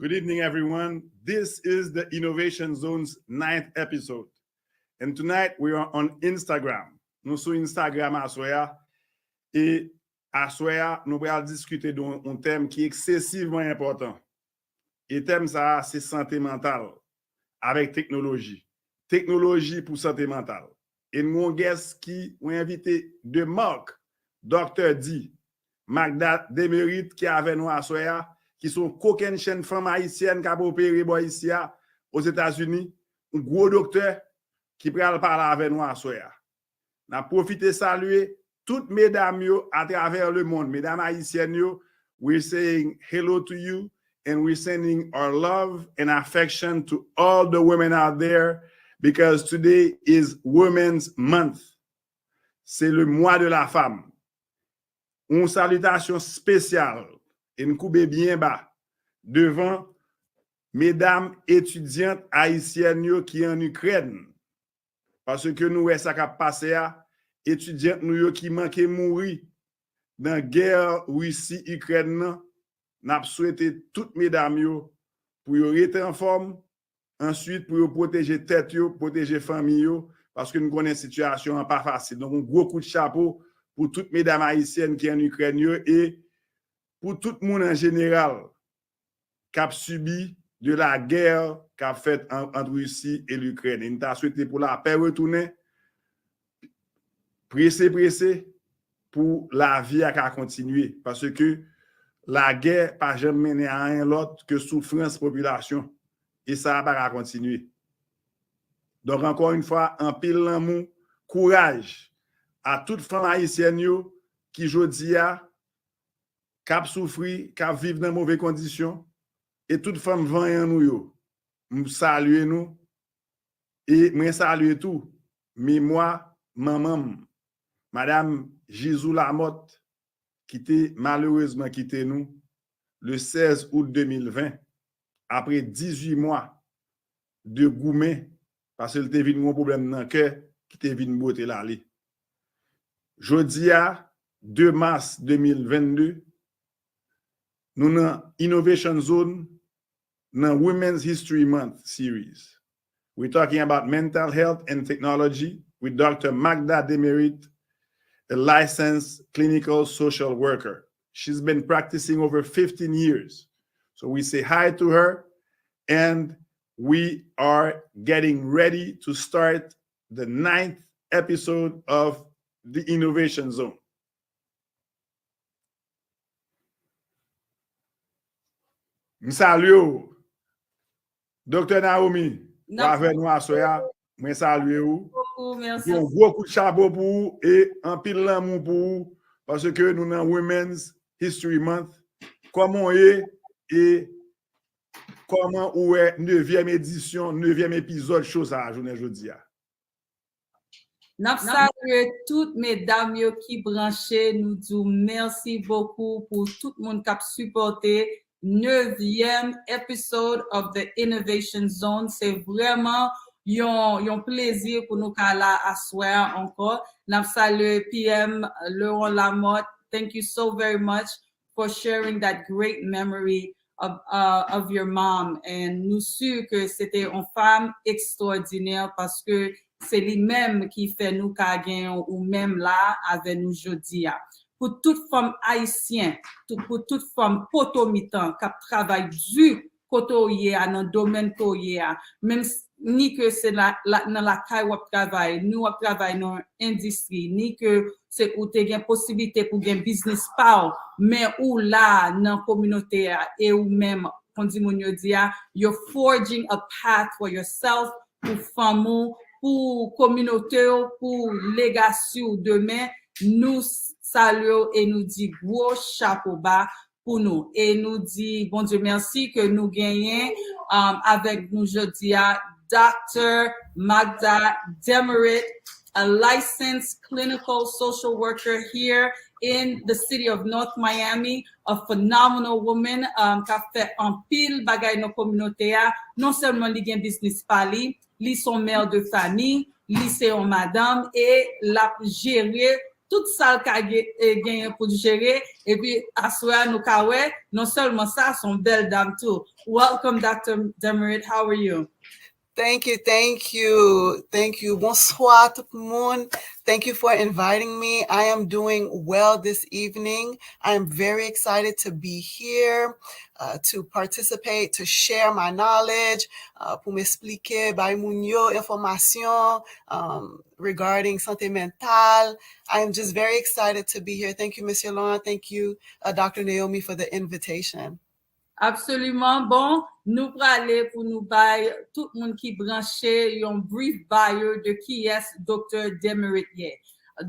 Good evening, everyone. This is the Innovation Zone's 9th episode. And tonight we are on Instagram. Nous sur Instagram à soya. Et à soya, nous allons discuter d'un thème qui est excessivement important. Et le thème, ça, c'est santé mentale avec technologie. Technologie pour santé mentale. Et nous avons guest qui ont invité de marque, Dr. D, Magda, Demerritt, qui est avec nous à soya, qui sont coquines chaînes femmes haïtiennes qui ont opéré ici aux États-Unis, un gros docteur qui parle avec nous à soya. Nous avons profité de saluer toutes mesdames à travers le monde, mesdames haïtiennes, we're saying hello to you and we're sending our love and affection to all the women out there because today is Women's Month. C'est le mois de la femme. Une salutation spéciale et une coupe bien bas devant mesdames étudiantes haïtiennes qui en Ukraine. Parce que nous, ça a passé à étudiantes nous qui manquaient mourir dans la guerre Russie-Ukraine. Nous souhaité toutes mesdames pour rester en forme, ensuite pour protéger tête, protéger famille, parce que nous connaissons une situation pas facile. Donc, un gros coup de chapeau pour toutes mesdames haïtiennes qui sont en Ukraine et pour tout le monde en général qui a subi de la guerre qu'a faite entre Russie et l'Ukraine. Et nous avons souhaité pour la paix retourner, pressé pour la vie à continuer. Parce que la guerre n'a jamais mené à rien l'autre que souffrance population. Et ça va continuer. Donc, encore une fois, en pile l'amour, courage à toutes les femmes haïtiennes qui aujourd'hui cap souffrir, cap vivre dans mauvaises conditions, et toutes femmes vaillantes nous, nous saluons nous, et moi salue tout, mais moi, maman, Madame Lamothe, qui était malheureusement quitté nous le 16 août 2020, après 18 mois de gourmet, parce qu'elle était venu un problème dans le cœur, qui était venu botter l'aller. Jeudi à 2 mars 2022, nous avons Innovation Zone dans Women's History Month series. We're talking about mental health and technology with Dr. Magda Demerritt, a licensed clinical social worker. She's been practicing over 15 years. So we say hi to her, and we are getting ready to start the 9th episode of the Innovation Zone. Salut, Dr. Naomi. Avec nous à soya, moi saluer vous. Merci. Un gros coup de chapeau pour vous et un pile l'amour pour vous parce que nous dans Women's History Month. Comment est et comment est 9e édition, 9e épisode chose à journée aujourd'hui. Nous saluons toutes mesdames qui branchées, nous disons merci beaucoup pour tout le monde qui a supporté 9e épisode of the Innovation Zone. C'est vraiment un plaisir pour nous là à soir encore. Nous saluons PM Laurent Lamothe. Thank you so very much for sharing that great memory of your mom. And nous sûrs que c'était une femme extraordinaire parce que c'est lui-même qui fait nous gagner ou même là avec nous aujourd'hui. Pour toute femme haïtienne, pour toute femme potomitan qui travaille dur côté dans le domaine côté, même ni que c'est dans la caille ou travail, nous travaille dans l'industrie, ni que c'est où tu as une possibilité pour un business power, mais ou là dans la communauté et ou même, comme dit mon dia, you're forging a path for yourself, pour femme, pour communauté, pour legacy demain. Nous saluons et nous dit gros chapeau bas pour nous et nous dit bon Dieu merci que nous gagnons avec nous aujourd'hui Dr. Magda Demerritt, a licensed clinical social worker here in the city of North Miami, a phenomenal woman qui a fait un pile bagay dans communauté, non seulement li gen business pali, li son mère de famille, li c'est une madame et la gérer tout ça qu'a gagné pour gérer et puis assoir nous kawé non seulement ça son belle dame tout. Welcome Dr. Demerritt, how are you? Thank you. Bonsoir tout le monde. Thank you for inviting me. I am doing well this evening. I am very excited to be here, to participate, to share my knowledge, pour m'expliquer by moun yo information regarding santé mentale. I am just very excited to be here. Thank you, Monsieur Laurent. Thank you, Dr. Naomi, for the invitation. Absolument. Bon, nous parler pour nous bailler tout le monde qui branché un brief bio de qui est Dr. Demerritt.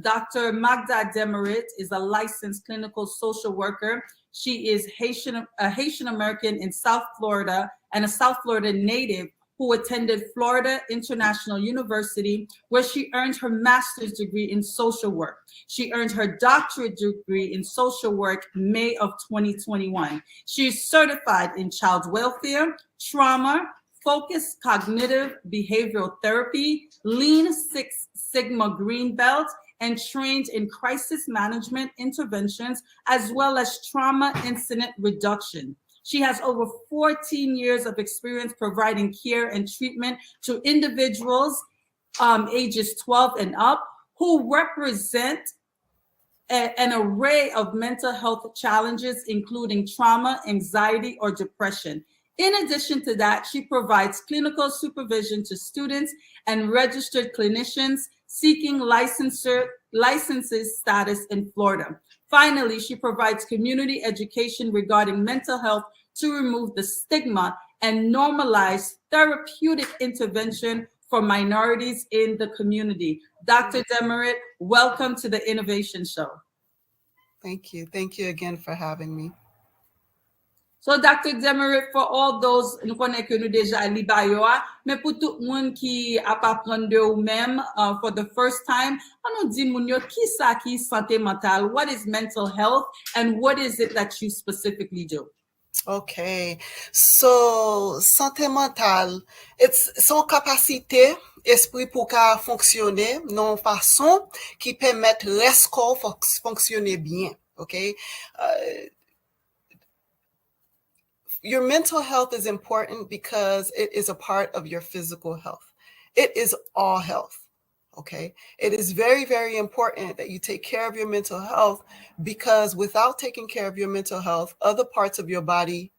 Dr. Magda Demerritt is a licensed clinical social worker. She is a Haitian American in South Florida and a South Florida native who attended Florida International University, where she earned her master's degree in social work. She earned her doctorate degree in social work May of 2021. She is certified in child welfare, trauma, focused cognitive behavioral therapy, Lean Six Sigma Green Belt, and trained in crisis management interventions, as well as trauma incident reduction. She has over 14 years of experience providing care and treatment to individuals ages 12 and up who represent an array of mental health challenges, including trauma, anxiety, or depression. In addition to that, she provides clinical supervision to students and registered clinicians seeking licenses status in Florida. Finally, she provides community education regarding mental health to remove the stigma and normalize therapeutic intervention for minorities in the community. Dr. Demerritt, welcome to the Innovation Show. Thank you. Thank you again for having me. So, Dr. Demerritt, for all those, nous connaissons que nous déjà li ba yo, mais pour tout le monde qui a pas prendre de ou même for the first time, on nous dit moun yo qui ça qui santé mentale, what is mental health and what is it that you specifically do? Okay, so santé mentale, it's son capacité esprit pour qu'à fonctionner non façon qui permet reste corps fonctionner bien. Okay. Your mental health is important because it is a part of your physical health. It is all health, okay? It is very, very important that you take care of your mental health because without taking care of your mental health, other parts of your body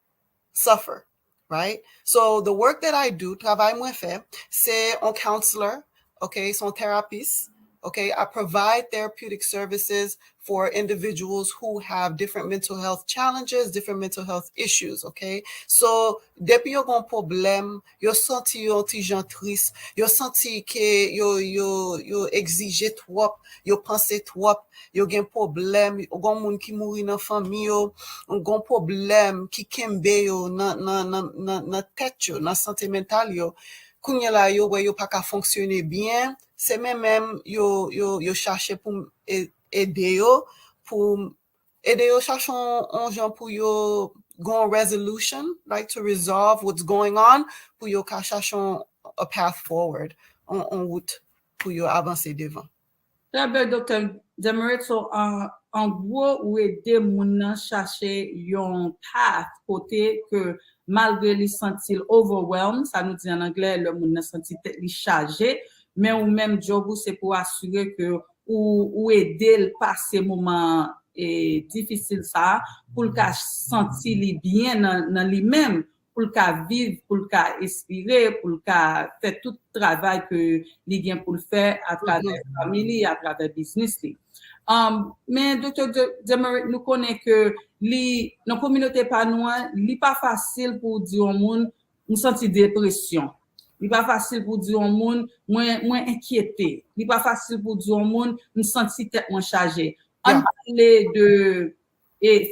suffer, right? So the work that I do, travail moi fait, c'est un counselor, okay? Son therapist, okay? I provide therapeutic services for individuals who have different mental health challenges, different mental health issues, okay? So, depuis yo gon problème, yo senti yo ti jan triste, yo senti que yo exige trop, yo pense trop, yo gen problème, yo gon moun ki mouri nan famille yo, gon problème ki kembe yo nan tête yo, nan santé mentale yo, kounya la yo wè yo pa ka fonctionner bien, c'est même yo chercher pour aider yo chercher un genre pour yo go resolution, like to resolve what's going on, pour yo ka chercher a path forward, en route pour yo avancer devant. Très bien, Dr. Demerritt. So, en gros, ou aider moun nan chercher yon path côté que malgré li sentil overwhelmed, ça nous dit en anglais, le moun nan senti tête li chargé, mais ou même job ou c'est pour assurer que ou aider le passer moment difficile ça pour le sentir li bien dans lui-même, pour le vivre, pour le respirer, pour le faire tout le travail que li gen pour le faire à travers la famille, à travers business li. Mais Dr. Demerritt, nous connaît que dans la communauté panois, li pas facile pour dire au monde nous sentir dépression. Il pas facile pour dire au monde moins inquiété. Il pas facile pour dire au monde nous sentir tête moins chargée. On parle de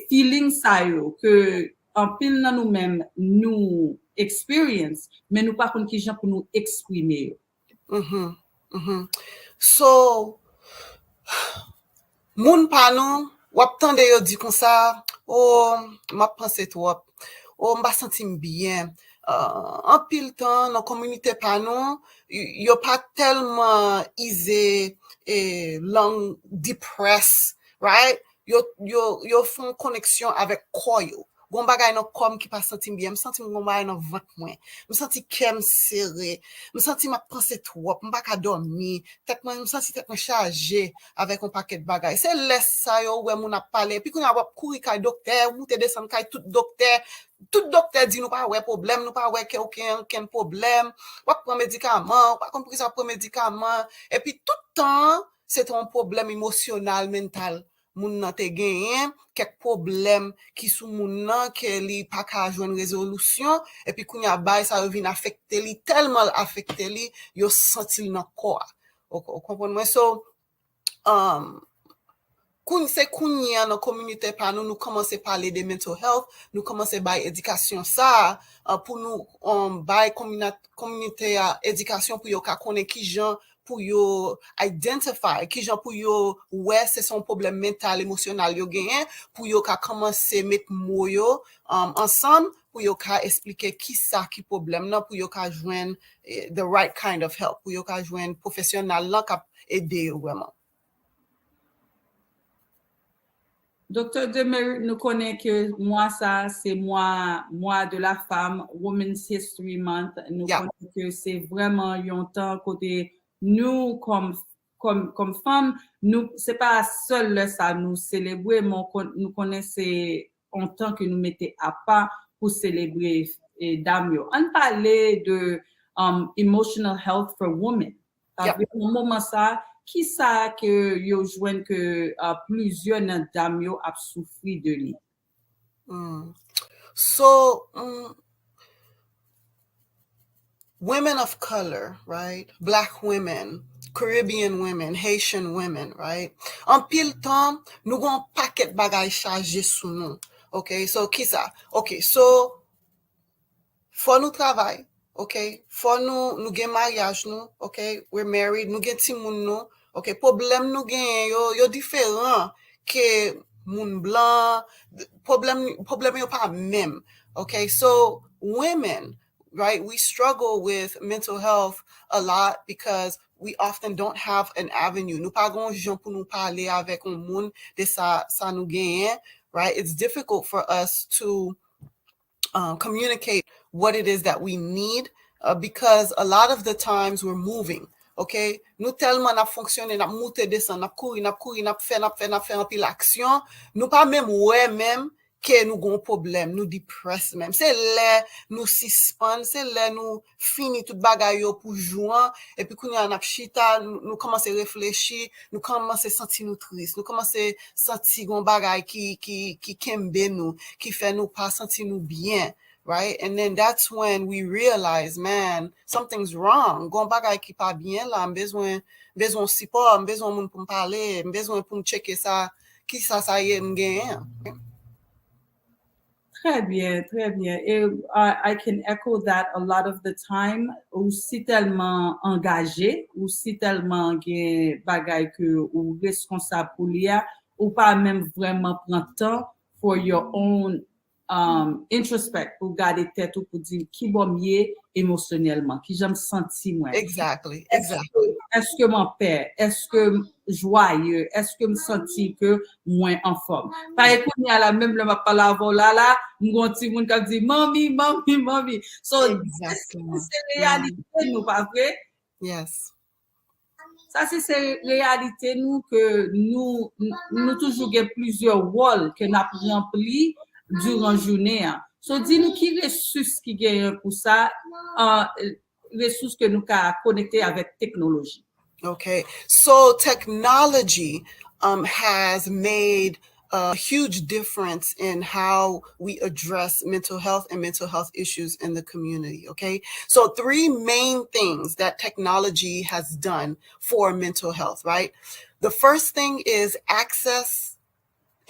feeling ça yo que en pile dans nous-mêmes nous experience, mais nous pas connait qui gens pour nous exprimer. So moun panon wap tande yo di kon ça, oh m'a pensé trop, oh m'a senti bien, en pile temps dans communauté pa nou, yo pas tellement easy long depressed, right? Yo font connexion avec koyo. Gon bagay nan kom ki pa senti bien, me senti gon bagay nan vent mwen, me senti kem serré, me senti ma pense trop, me pa ka dormi, tet mwen me senti tet mwen chargé avec un paquet de bagay. C'est laisse ça yo ouais moun a parler, puis qu'on a wap kouri kay docteur, ou te descend kay tout docteur dit nous pas ouais problème, nous pas ouais aucun problème, wap prend médicament, pas compris ça prend médicament, et puis tout temps c'est un problème émotionnel, mental. Moun nan te genyen kek problem ki sou moun nan ke li pa ka jwenn résolution et puis kounya bay ça vin affecté li tellement affecté li yo senti nan corps. Kompren mwen so kounya nan communauté pa nou commencer parler de mental health, nous commencer bay éducation ça pour nous bay communauté éducation pour yo ka connaît ki jan pour yo identify qui gens pour yo ouais c'est son problème mental émotionnel yo gagné pour yo ka commencer mettre mots yo ensemble pour yo ka expliquer qui ça qui problème là pour yo ka joindre the right kind of help pour yo ka joindre professionnel là ka aider vraiment. Docteur Demerritt, nous connaissons que moi, ça, c'est mois de la femme, Women's History Month. Nous connaissons que c'est vraiment un temps côté nous, comme femmes, nous, c'est pas seul ça, nous célébrer, mais nous connaissons un temps que nous mettons à part pour célébrer dames. On parlait de emotional health for women. Avec un moment ça, qui ça que yo joignent que plusieurs dames yo a souffri de lui? So women of color, right? Black women, Caribbean women, Haitian women, right? En pile temps, nous gon paquet bagay chargé sous nous. Okay, so qui ça? Okay, so faut nous travail. Okay, faut nous gen mariage nous. Okay, we're married, nous gen ti moun nous. Okay, problème nous gen yo différent que moun blanc, problème yo pas même. Okay, so women, right, we struggle with mental health a lot because we often don't have an avenue. Nous pas gon jan pour nous parler avec un moun de ça nous gen, right? It's difficult for us to communicate what it is that we need because a lot of the times we're moving. Okay, nous tellement n'a fonctionné, n'a monté descend, n'a couru, n'a fait un pile action, nous pas même ouais même que nous gon problème, nous depress même. C'est là nous suspend, c'est là nous fini tout bagay yo pour jouer et puis quand on a chita, nous commencer réfléchir, nous commencer sentir nous triste, nous commencer sentir gon bagay qui kembe nous, qui fait nous pas sentir nous bien. Right? And then that's when we realize, man, something's wrong. Gon bagay ki pa bien là, besoin support, besoin moun pou me parler, besoin pou me checker ça, qui ça y est m'gen. Très bien, très bien. Et I can echo that a lot of the time. Ou si tellement engagé, ou si tellement gen bagay que ou responsable pour liya, ou pas même vraiment prendre temps for your own introspect pour garder tête ou pour dire qui bon mieux émotionnellement, qui j'aime sentir moi. Exactly. Est-ce que mon père, est-ce que joyeux, est-ce que me sentir que moins en forme. Par exemple, il y a la même le m'a parlé avant là, mon petit monde qui dit mommy. So exactement. C'est réalité nous pas vrai? Yes. Ça c'est réalité nous que nous toujours gain plusieurs rôles que n'a rempli durant journée. So dis-nous qui ressources qui gagne pour ça ressources que nous ca connecter avec technologie. Okay. So technology has made a huge difference in how we address mental health and mental health issues in the community. Okay. So 3 main things that technology has done for mental health, right? The first thing is access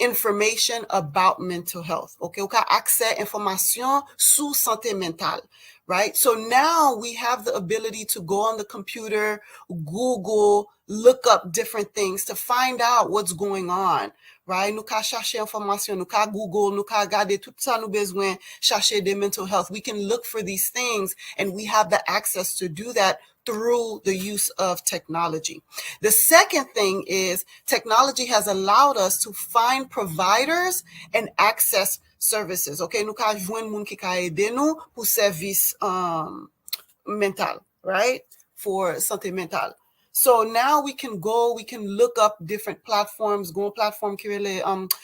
information about mental health. Okay, ou ka accès information sous santé mentale, right? So now we have the ability to go on the computer, Google, look up different things to find out what's going on, right? Nous ka chercher information, nous ka Google, nous ka regarder tout ça nous besoin chercher des mental health. We can look for these things, and we have the access to do that through the use of technology. The second thing is technology has allowed us to find providers and access services. Okay, nous ka joindre moun ki ka aider nous pour service mental, right? For santé mentale. So now we can look up different platforms, go on platform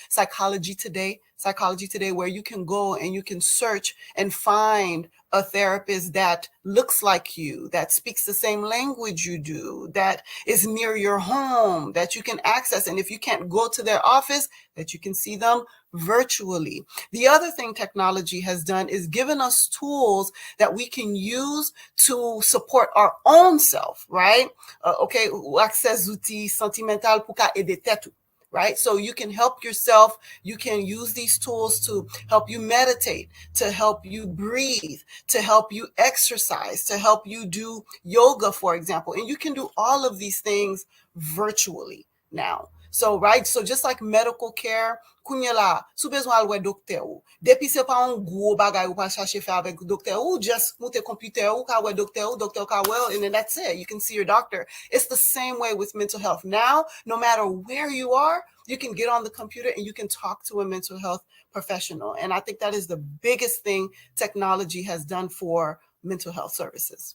Psychology Today, where you can go and you can search and find a therapist that looks like you, that speaks the same language you do, that is near your home, that you can access. And if you can't go to their office, that you can see them virtually. The other thing technology has done is given us tools that we can use to support our own self, right? Okay, access outils sentimental pour ka aider tête, right? So you can help yourself. You can use these tools to help you meditate, to help you breathe, to help you exercise, to help you do yoga, for example. And you can do all of these things virtually now. So, right, so just like medical care, kounya la, sou bezwen al wè dokter ou. Depi se pa un gros bagay ou pa chache fè avèk dokter ou, just moute computer ou ka wè dokter ou ka wè, and then that's it. You can see your doctor. It's the same way with mental health. Now, no matter where you are, you can get on the computer and you can talk to a mental health professional. And I think that is the biggest thing technology has done for mental health services.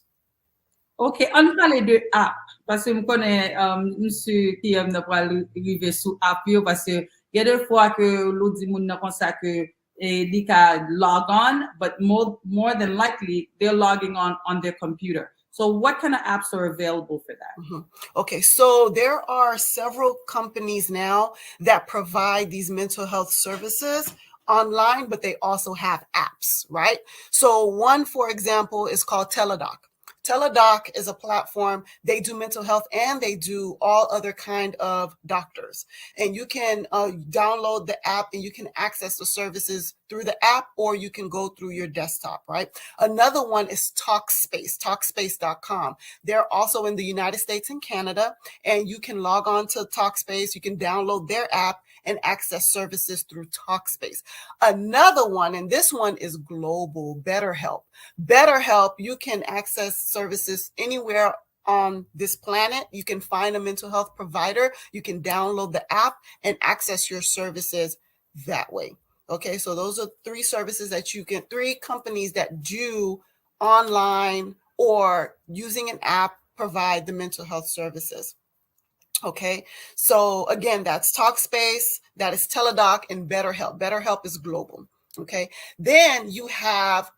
Ok, on parle de app, parce que je connais monsieur qui aime arriver sous app, parce que il y a des fois que l'autre dit moun nan kon sa que they can log on, but more than likely they're logging on their computer. So what kind of apps are available for that? Mm-hmm. Okay, so there are several companies now that provide these mental health services online, but they also have apps, right? So one, for example, is called Teladoc. Teladoc is a platform. They do mental health and they do all other kind of doctors. And you can download the app and you can access the services through the app, or you can go through your desktop, right? Another one is Talkspace, talkspace.com. They're also in the United States and Canada, and you can log on to Talkspace. You can download their app and access services through Talkspace. Another one, and this one is global, BetterHelp. BetterHelp, you can access services anywhere on this planet. You can find a mental health provider. You can download the app and access your services that way. Okay, so those are three services that you can, three companies that do online or using an app provide the mental health services. Okay, so again, that's Talkspace, that is Teladoc, and BetterHelp. BetterHelp is global. Okay, then you have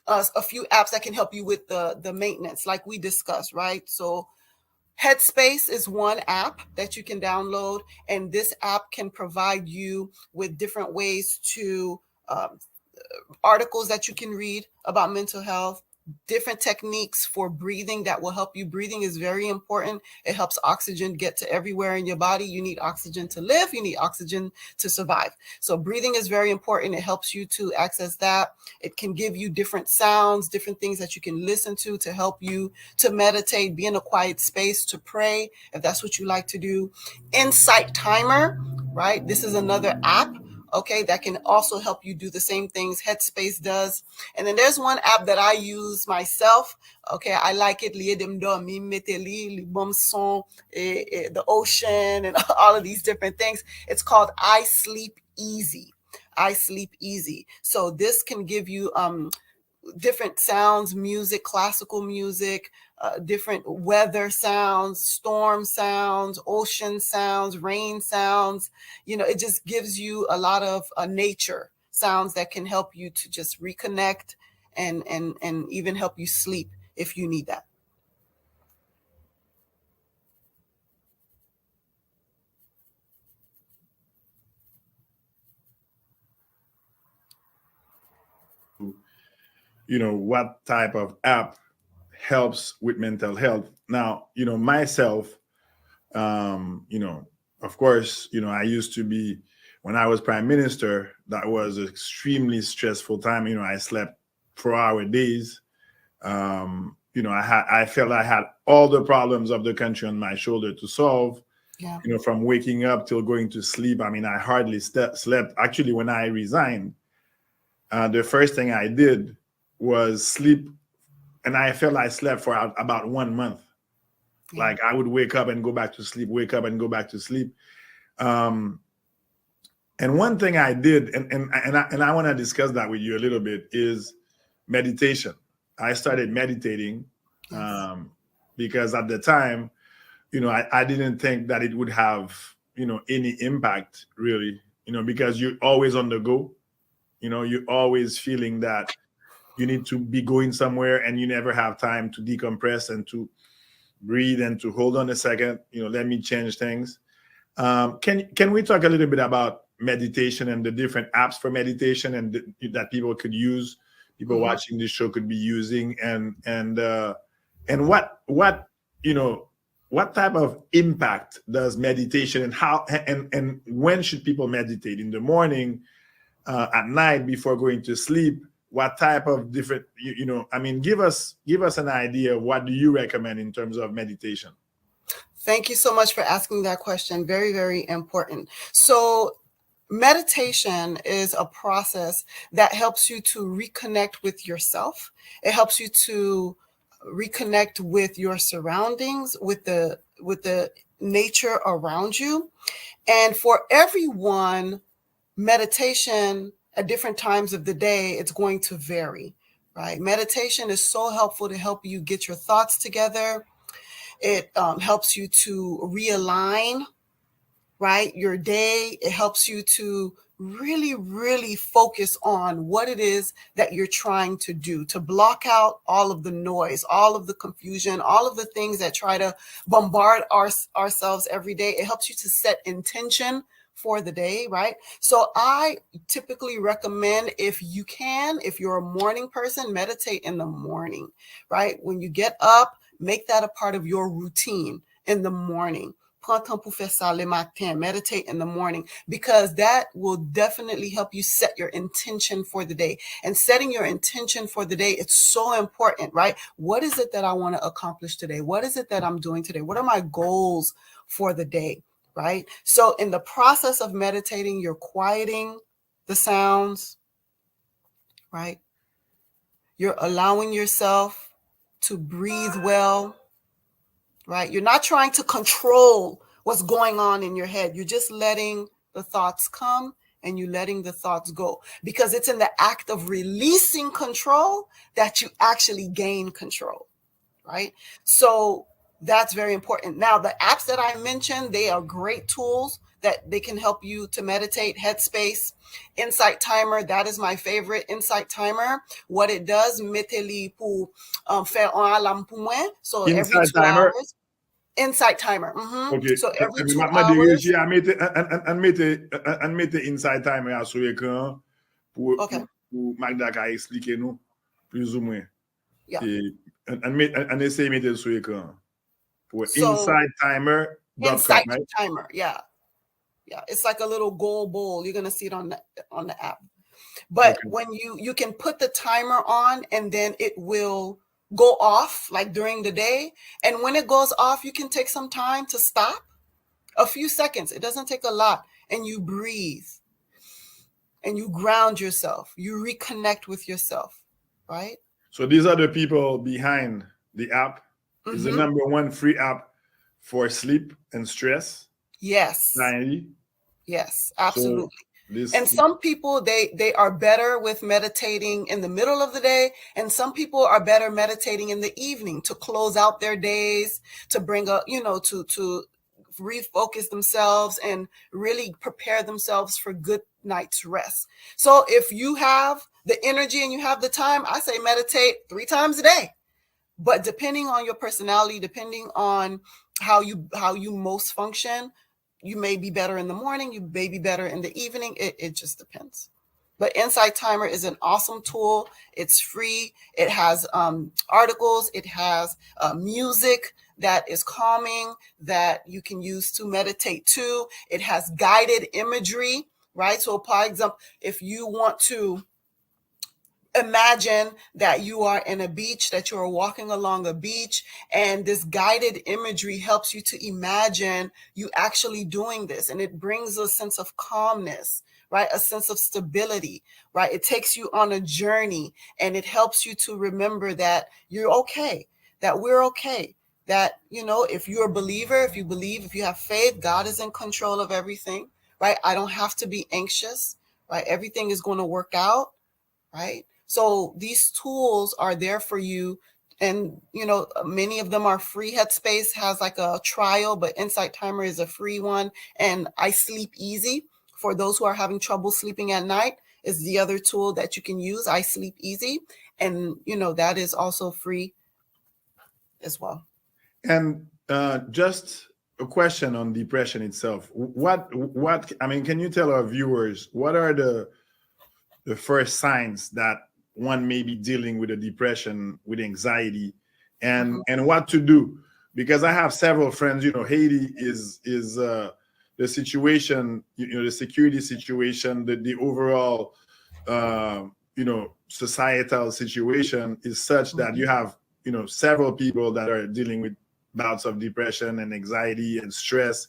a few apps that can help you with the maintenance, like we discussed, right? So Headspace is one app that you can download, and this app can provide you with different ways to articles that you can read about mental health, different techniques for breathing that will help you. Breathing is very important. It helps oxygen get to everywhere in your body. You need oxygen to live. You need oxygen to survive. So breathing is very important. It helps you to access that. It can give you different sounds, different things that you can listen to help you to meditate, be in a quiet space, to pray, if that's what you like to do. Insight Timer, right? This is another app, okay, that can also help you do the same things Headspace does. And then there's one app that I use myself. Okay, I like it. The ocean and all of these different things. It's called I Sleep Easy. I Sleep Easy. So this can give you different sounds, music, classical music, different weather sounds, storm sounds, ocean sounds, rain sounds. You know, it just gives you a lot of nature sounds that can help you to just reconnect and even help you sleep if you need that. You know, what type of app helps with mental health. Now, you know, myself, you know, of course, you know, I used to be, when I was prime minister, that was an extremely stressful time. You know, I slept 4-hour days. You know, I felt I had all the problems of the country on my shoulder to solve. Yeah. You know, from waking up till going to sleep. I mean, I hardly slept. Actually, when I resigned, the first thing I did was sleep, and I felt I slept for about 1 month. Yeah. Like I would wake up and go back to sleep, wake up and go back to sleep. And one thing I did, and I want to discuss that with you a little bit, is meditation. I started meditating because at the time, you know, I didn't think that it would have, you know, any impact really, you know, because you're always on the go. You know, you're always feeling that you need to be going somewhere and you never have time to decompress and to breathe and to hold on a second, you know, let me change things. Can we talk a little bit about meditation and the different apps for meditation and that people could use, people watching this show could be using, and what you know, what type of impact does meditation and how and when should people meditate? In the morning, at night before going to sleep? What type of different, you know, I mean, give us an idea. What do you recommend in terms of meditation? Thank you so much for asking that question. Very, very important. So meditation is a process that helps you to reconnect with yourself. It helps you to reconnect with your surroundings, with the nature around you. And for everyone, meditation at different times of the day, it's going to vary, right? Meditation is so helpful to help you get your thoughts together. It helps you to realign, right, your day. It helps you to really, really focus on what it is that you're trying to do, to block out all of the noise, all of the confusion, all of the things that try to bombard ourselves every day. It helps you to set intention for the day, right? So I typically recommend, if you can, if you're a morning person, meditate in the morning, right? When you get up, make that a part of your routine in the morning. Meditate in the morning, because that will definitely help you set your intention for the day. And setting your intention for the day, it's so important, right? What is it that I want to accomplish today? What is it that I'm doing today? What are my goals for the day, right? So in the process of meditating, you're quieting the sounds, right? You're allowing yourself to breathe well, right? You're not trying to control what's going on in your head. You're just letting the thoughts come and you letting the thoughts go, because it's in the act of releasing control that you actually gain control, right? So that's very important. Now, the apps that I mentioned, they are great tools that they can help you to meditate. Headspace, Insight Timer, that is my favorite. Insight Timer, what it does, mettez-les pour faire un alarme pour moi. So every 2 hours. Insight Timer. Okay. So every 2 Ma hours. mette Insight Timer sur l'écran pour Magda ka expliquer nous plus ou moins. Yeah. And essaye mettre sur l'écran. Pour So, insighttimer.com, Insight right? Timer, yeah. Yeah, it's like a little gold bowl. You're gonna see it on the app. But when you can put the timer on, and then it will go off like during the day. And when it goes off, you can take some time to stop, a few seconds. It doesn't take a lot. And you breathe and you ground yourself. You reconnect with yourself, right? So these are the people behind the app. It's the number one free app for sleep and stress. Yes. Anxiety. Yes, absolutely. So and some people, they are better with meditating in the middle of the day, and some people are better meditating in the evening to close out their days, to bring a, to refocus themselves and really prepare themselves for good night's rest. So if you have the energy and you have the time, I say meditate 3 times a day. But depending on your personality, depending on how you most function, you may be better in the morning, you may be better in the evening. It just depends. But Insight Timer is an awesome tool. It's free. It has articles. It has music that is calming that you can use to meditate too. It has guided imagery, right? So, for example, if you want to imagine that you are in a beach, that you are walking along a beach, and this guided imagery helps you to imagine you actually doing this. And it brings a sense of calmness, right? A sense of stability, right? It takes you on a journey, and it helps you to remember that you're okay, that we're okay, that, you know, if you're a believer, if you believe, if you have faith, God is in control of everything, right? I don't have to be anxious, right? Everything is going to work out, right? So these tools are there for you. And, you know, many of them are free. Headspace has like a trial, but Insight Timer is a free one. And I Sleep Easy, for those who are having trouble sleeping at night, is the other tool that you can use, I Sleep Easy. And, you know, that is also free as well. And just a question on depression itself. What, I mean, can you tell our viewers, what are the first signs that one may be dealing with a depression, with anxiety, and what to do? Because I have several friends, you know, Haiti is the situation, you know, the security situation, the overall, you know, societal situation is such that you have, you know, several people that are dealing with bouts of depression and anxiety and stress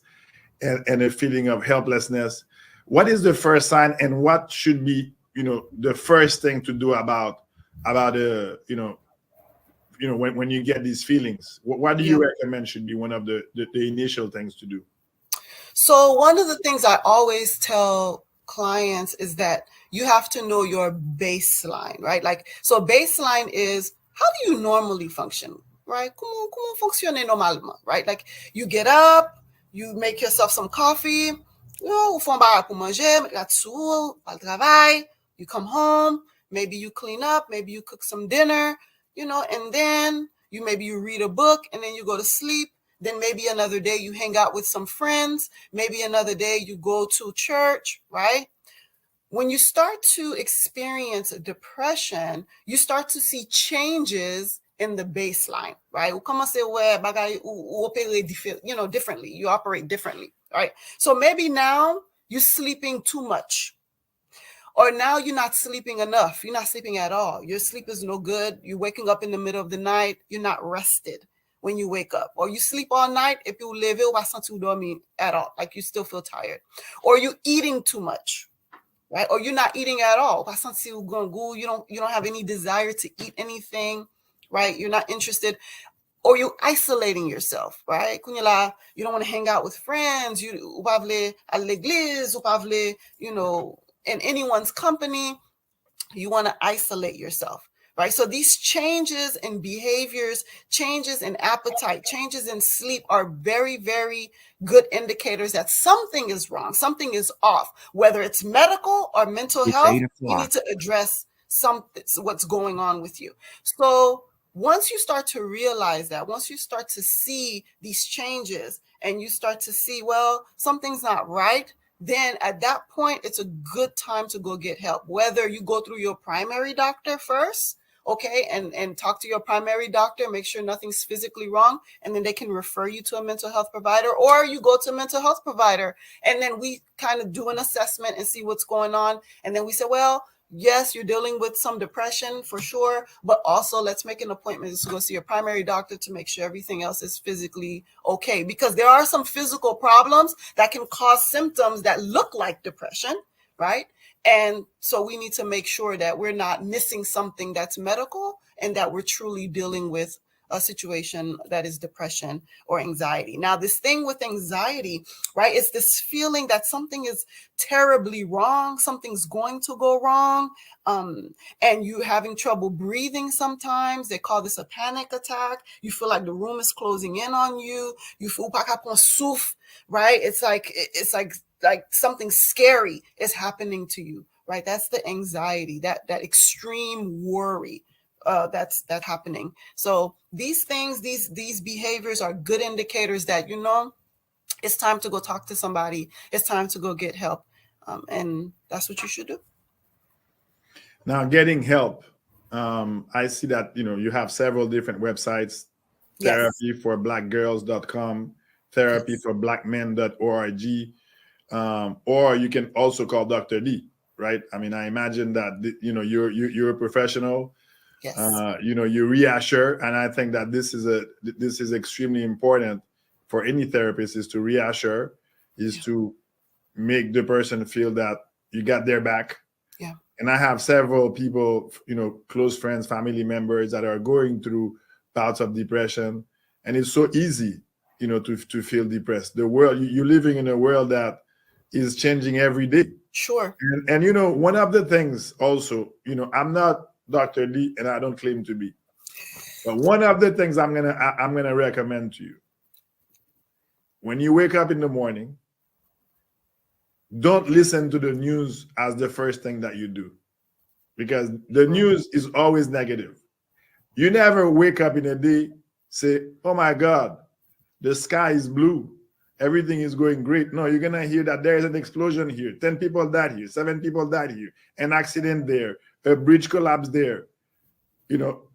and a feeling of helplessness. What is the first sign, and what should be, you know, the first thing to do about you know, when you get these feelings? What do you recommend should be one of the initial things to do? So one of the things I always tell clients is that you have to know your baseline, right? Like, so baseline is, how do you normally function, right? Comment fonctionner normalement, right? Like, you get up, you make yourself some coffee, ou fon ba pour manger, al travail, you come home, maybe you clean up, maybe you cook some dinner, you know, and then maybe you read a book, and then you go to sleep. Then maybe another day you hang out with some friends. Maybe another day you go to church, right? When you start to experience depression, you start to see changes in the baseline, right? You know, differently. You operate differently, right? So maybe now you're sleeping too much. Or now you're not sleeping enough. You're not sleeping at all. Your sleep is no good. You're waking up in the middle of the night. You're not rested when you wake up. Or you sleep all night. If you live at all, like you still feel tired. Or you're eating too much, right? Or you're not eating at all. You don't have any desire to eat anything, right? You're not interested. Or you're isolating yourself, right? You don't want to hang out with friends. You know, in anyone's company. You want to isolate yourself, right? So these changes in behaviors, changes in appetite, changes in sleep are very, very good indicators that something is wrong, something is off. Whether it's medical or mental health, you need to address what's going on with you. So once you start to realize that, once you start to see these changes and you start to see, well, something's not right, then at that point, it's a good time to go get help. Whether you go through your primary doctor first, okay, and talk to your primary doctor, make sure nothing's physically wrong, and then they can refer you to a mental health provider, or you go to a mental health provider, and then we kind of do an assessment and see what's going on. And then we say, well, yes, you're dealing with some depression for sure, but also let's make an appointment to go see your primary doctor to make sure everything else is physically okay. Because there are some physical problems that can cause symptoms that look like depression, right? And so we need to make sure that we're not missing something that's medical and that we're truly dealing with a situation that is depression or anxiety. Now, this thing with anxiety, right, it's this feeling that something is terribly wrong, something's going to go wrong, and you having trouble breathing sometimes. They call this a panic attack. You feel like the room is closing in on you. You feel right? It's like something scary is happening to you, right? That's the anxiety, that extreme worry. That's happening. So these things, these behaviors are good indicators that, you know, it's time to go talk to somebody. It's time to go get help. And that's what you should do. Now, getting help. I see that, you know, you have several different websites, therapyforblackgirls.com, therapyforblackmen.org, or you can also call Dr. D, right? I mean, I imagine that, you know, you're a professional. Yes. You know, you reassure, and I think that this is extremely important for any therapist, is to reassure, is to make the person feel that you got their back. Yeah. And I have several people, you know, close friends, family members that are going through bouts of depression, and it's so easy, you know, to feel depressed. The world, you're living in a world that is changing every day. Sure. And you know, one of the things also, you know, I'm not Dr. Lee, and I don't claim to be, but one of the things I'm gonna recommend to you: when you wake up in the morning, don't listen to the news as the first thing that you do, because the news is always negative. You never wake up in a day say, "Oh my God, the sky is blue, everything is going great." No, you're gonna hear that there is an explosion here, 10 people died here, 7 people died here, an accident there, a bridge collapse there, you know,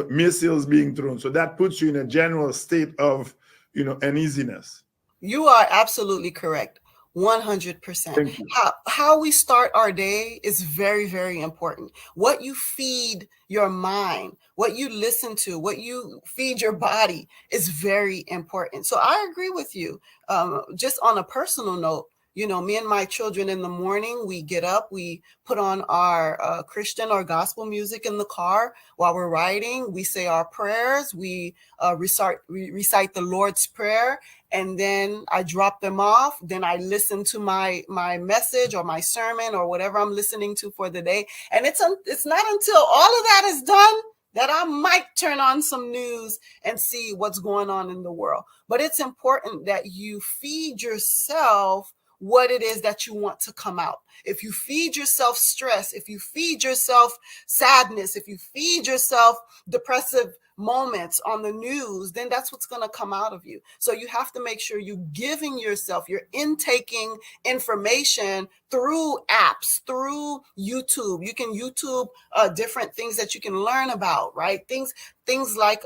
missiles being thrown. So that puts you in a general state of, you know, uneasiness. You are absolutely correct. 100%. Thank you. How we start our day is very, very important. What you feed your mind, what you listen to, what you feed your body is very important. So I agree with you. Just on a personal note, you know, me and my children in the morning, we get up, we put on our Christian or gospel music in the car while we're riding. We say our prayers, we recite the Lord's Prayer, and then I drop them off. Then I listen to my message or my sermon or whatever I'm listening to for the day. And it's not until all of that is done that I might turn on some news and see what's going on in the world. But it's important that you feed yourself what it is that you want to come out. If you feed yourself stress, if you feed yourself sadness, if you feed yourself depressive moments on the news, then that's what's going to come out of you. So you have to make sure you're giving yourself, you're intaking information through apps, through YouTube. You can YouTube different things that you can learn about, right? Things like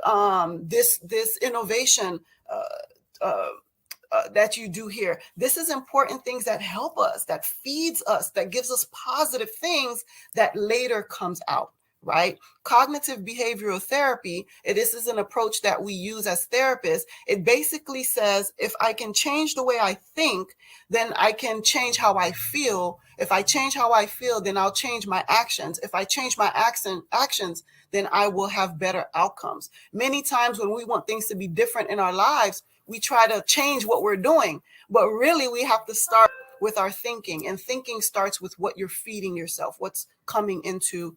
this innovation that you do here. This is important things that help us, that feeds us, that gives us positive things that later comes out, right? Cognitive behavioral therapy, this is an approach that we use as therapists. It basically says, if I can change the way I think, then I can change how I feel. If I change how I feel, then I'll change my actions. If I change my actions, then I will have better outcomes. Many times when we want things to be different in our lives, we try to change what we're doing, but really we have to start with our thinking, and thinking starts with what you're feeding yourself, what's coming into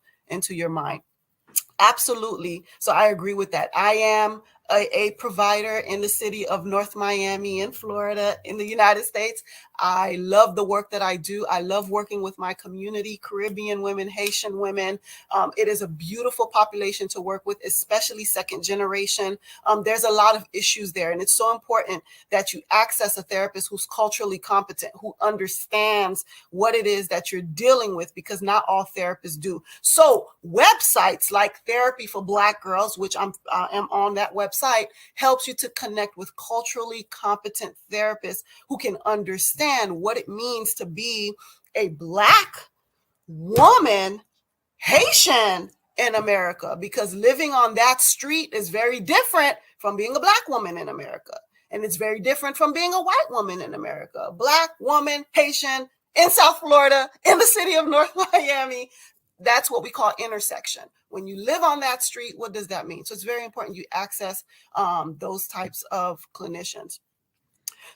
your mind. Absolutely. So I agree with that. I am a provider in the city of North Miami in Florida in the United States. I love the work that I do. I love working with my community, Caribbean women, Haitian women. It is a beautiful population to work with, especially second generation. There's a lot of issues there, and it's so important that you access a therapist who's culturally competent, who understands what it is that you're dealing with, because not all therapists do. So websites like Therapy for Black Girls, which I am on that website, helps you to connect with culturally competent therapists who can understand what it means to be a Black woman, Haitian in America, because living on that street is very different from being a Black woman in America. And it's very different from being a white woman in America. Black woman, Haitian, in South Florida, in the city of North Miami. That's what we call intersection. When you live on that street, what does that mean? So it's very important you access those types of clinicians.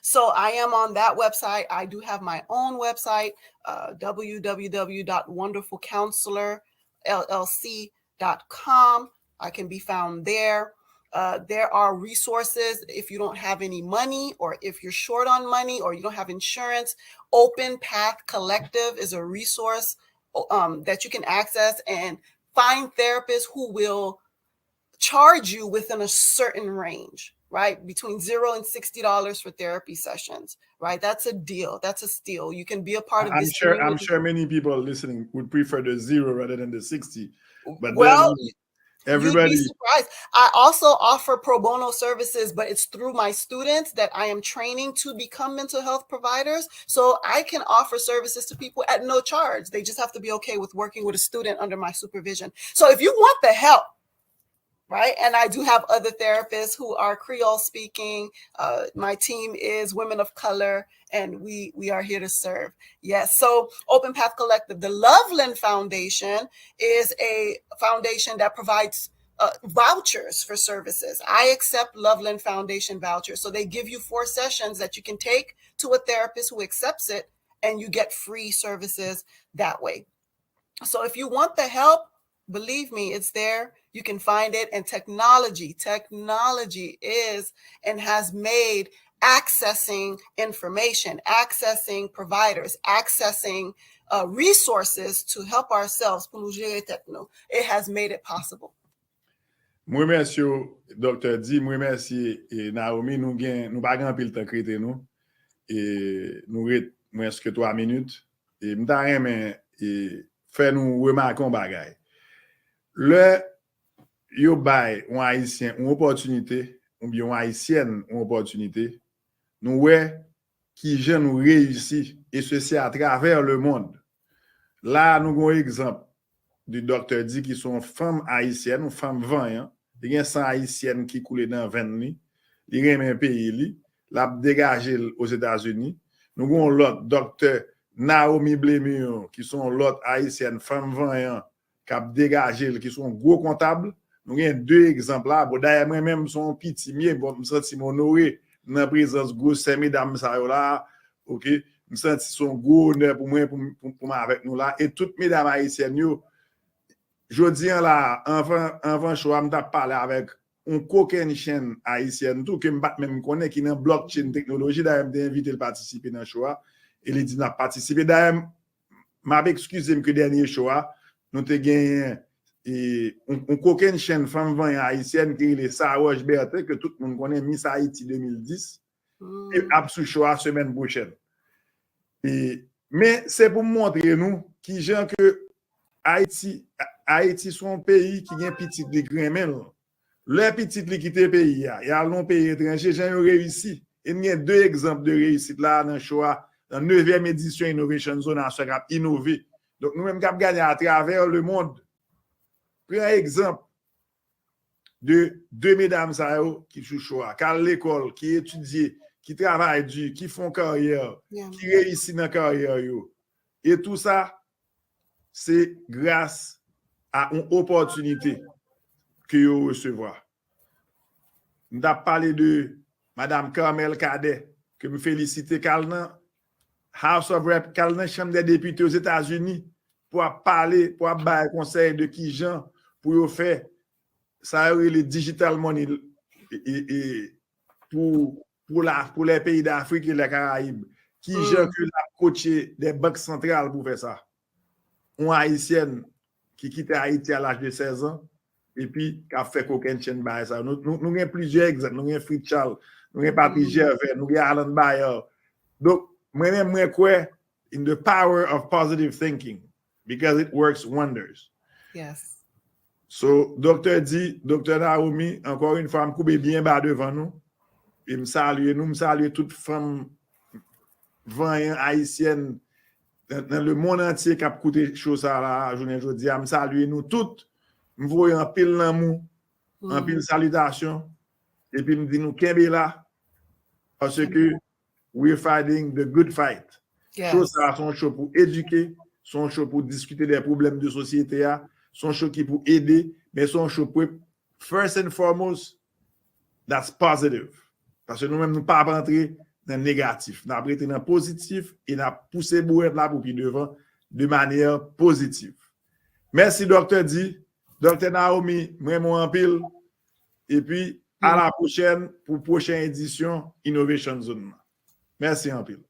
So I am on that website. I do have my own website, www.wonderfulcounselorllc.com. I can be found there. There are resources if you don't have any money, or if you're short on money, or you don't have insurance. Open Path Collective is a resource that you can access and find therapists who will charge you within a certain range, right? Between $0 and $60 for therapy sessions, right? That's a deal. That's a steal. You can be a part of this. I'm sure many people listening would prefer the 0 rather than the 60. But well, Everybody. You'd be surprised. I also offer pro bono services, but it's through my students that I am training to become mental health providers. So I can offer services to people at no charge. They just have to be okay with working with a student under my supervision. So if you want the help, right? And I do have other therapists who are Creole speaking. My team is women of color, and we are here to serve. Yes. So Open Path Collective, the Loveland Foundation is a foundation that provides vouchers for services. I accept Loveland Foundation vouchers. So they give you 4 sessions that you can take to a therapist who accepts it, and you get free services that way. So if you want the help, believe me, it's there. You can find it. And technology is and has made accessing information, accessing providers, accessing resources to help ourselves. It has made it possible. Moi, merci, Dr. Di, moi, merci, Naomi, nous pas grand pile temps créé nous. Et nous moins que 3 minutes. Et m'ta remen faire nous remarquer un bagay. Le yo bay un haïtien une opportunité ou bien un haïtienne une opportunité nous ouais qui gens nous réussi et ceci à travers le monde. Là nous avons un exemple du docteur dit qui sont femmes haïtiennes ou femmes 20 il y a 100 haïtiennes qui coulent dans 20 li remet un pays li l'a dégagé aux États-Unis. Nous avons l'autre docteur Naomi Blemur qui sont l'autre haïtienne femme 20 ans qui a dégagé qui sont gros comptables. Nous avons 2 exemples là. Bon, d'ailleurs, moi-même, son petit mieux, bon, je me sens honoré dans la présence de ces mesdames là. OK? Je me sens son gros honneur pour moi avec nous là. Et toutes mesdames haïtiennes, je dis là, avant choix, je parlé avec un coquin chaîne haïtienne, tout que je même connais qui est dans blockchain technologie. D'ailleurs, je invité à participer dans le choix. Et il dit, n'a participé. D'ailleurs, je m'excuse que dernier choix, nous avons gagné. Et on coquine chaîne femme 20 haïtienne qui est les Sarah Berthe que tout le monde connaît Miss Haïti 2010 et absolu choix semaine prochaine. Mais c'est pour montrer nous qui gens que Haïti sont un pays qui a petit de grémel. Le petit de quitter pays il y a long pays étranger gens réussi. Et il y a 2 exemples de réussite là dans choix dans 9e édition Innovation Zone à ce cap innover. Donc nous même cap gagner à travers le monde. Prenez un exemple de 2 mesdames qui jouent choix, qui à l'école, qui étudient, qui travaillent dur, qui font carrière, qui réussissent dans la carrière. Et tout ça, c'est grâce à une opportunité que vous recevez. Nous avons parlé de Mme Carmel Cadet, que je félicite, Calnan, House of Rep, Calnan, Chambre des députés aux États-Unis, pour parler, pour avoir un conseil de qui gens pour faire ça le digital money et pour les pays d'Afrique et les Caraïbes qui gens que la coaché des banques centrales pour faire ça. Une haïtienne qui quitte Haïti à l'âge de 16 ans et puis qui a fait coquin chaîne by ça. Nous avons plusieurs exemples, nous avons Fritz Charles, nous avons Patrick Gervais, nous avons Alan Bayer. Donc moi-même moi crois in the power of positive thinking because it works wonders. Yes. So, Dr. Di, Dr. Naomi, encore une fois, je me coupe bien bas devant nous. Et me salue toutes femmes 20 haïtiennes dans le monde entier qui a coûté chose à la journée aujourd'hui. Je me salue nous toutes. Je vois un pile l'amour, un pile salutation. Et puis, je me dis nous, qu'est-ce là? Parce que we're fighting the good fight. Yes. Chose à son show pour éduquer, son show pour discuter des problèmes de société. Son show qui pour aider, mais son show pour first and foremost, that's positive. Parce que nous-mêmes, nous pas rentrer dans le négatif. Nous avons été dans le positif et nous avons poussé bouette là pour puis devant de manière positive. Merci, Dr. Di, Dr. Naomi, vraiment en pile. Et puis, à la prochaine pour prochaine édition Innovation Zone. Merci en pile.